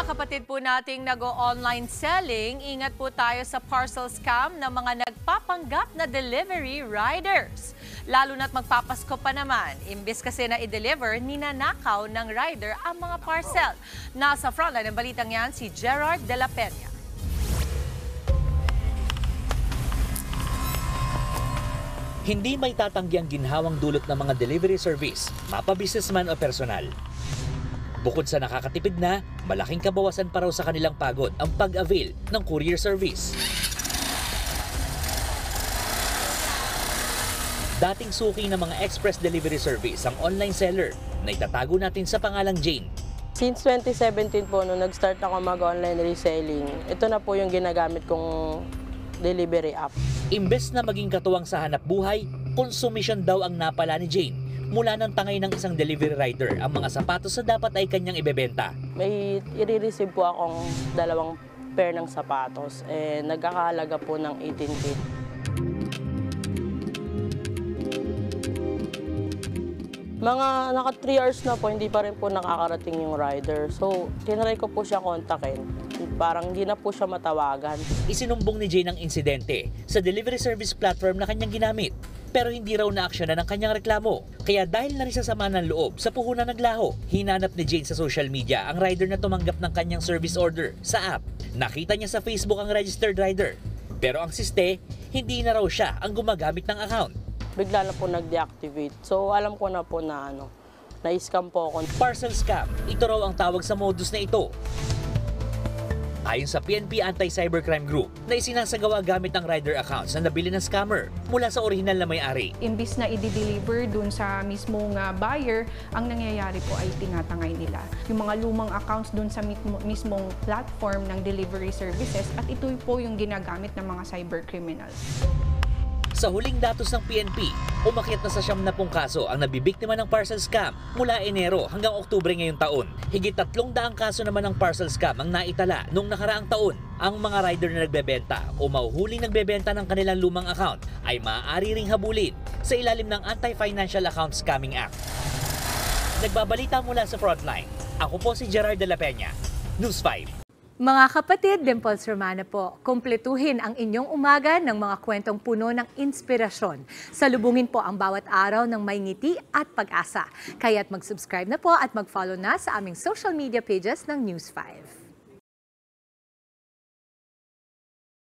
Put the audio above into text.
kapatid po nating nag-online selling, ingat po tayo sa parcel scam ng mga nagpapanggap na delivery riders. Lalo na't magpapasko pa naman, imbes kasi na i-deliver, ninanakaw ng rider ang mga parcel. Nasa frontline ng balitang yan si Gerard de la Peña. Hindi may tatanggi ang ginhawang dulot ng mga delivery service, mapa-businessman o personal. Bukod sa nakakatipid na, malaking kabawasan pa raw sa kanilang pagod ang pag-avail ng courier service. Dating suki ng mga express delivery service ang online seller na itatago natin sa pangalang Jane. Since 2017 po, nung nag-start ako mag-online reselling, ito na po yung ginagamit kong delivery app. Imbes na maging katuwang sa hanap buhay, konsumisyon daw ang napala ni Jane mula ng tangay ng isang delivery rider ang mga sapatos na dapat ay kanyang ibebenta. May i-receive po akong 2 pair ng sapatos. Nagkakahalaga po ng 18K. Mga naka 3 hours na po, hindi pa rin po nakakarating yung rider. So, tinry ko po siya kontakin. Parang hindi na po siya matawagan. Isinumbong ni Jane ang insidente sa delivery service platform na kanyang ginamit. Pero hindi raw na-aksyonan ang kanyang reklamo. Kaya dahil na rin sa sama ng loob sa puhunan naglaho, hinanap ni Jane sa social media ang rider na tumanggap ng kanyang service order sa app. Nakita niya sa Facebook ang registered rider. Pero ang siste, hindi na raw siya ang gumagamit ng account. Bigla na po nag-deactivate. So alam ko na po na na-scam po ako. Parcel scam, ito raw ang tawag sa modus na ito. Ayon sa PNP Anti-Cybercrime Group na isinasagawa gamit ang rider accounts na nabili ng scammer mula sa orihinal na may-ari. Imbis na i-deliver dun sa mismong buyer, ang nangyayari po ay tinatangay nila yung mga lumang accounts dun sa mismong platform ng delivery services at ito po yung ginagamit ng mga cybercriminals. Sa huling datos ng PNP, umakyat na sa 70 kaso ang nabibiktima ng parcel scam mula Enero hanggang Oktubre ngayong taon. Higit 300 kaso naman ng parcel scam ang naitala noong nakaraang taon. Ang mga rider na nagbebenta o mahuhuling nagbebenta ng kanilang lumang account ay maaari ring habulin sa ilalim ng Anti-Financial Account Scamming Act. Nagbabalita mula sa Frontline, ako po si Gerard de la Peña, News 5. Mga kapatid, Dimples Romana po, kumpletuhin ang inyong umaga ng mga kwentong puno ng inspirasyon. Salubungin po ang bawat araw ng may ngiti at pag-asa. Kaya't mag-subscribe na po at mag-follow na sa aming social media pages ng News 5.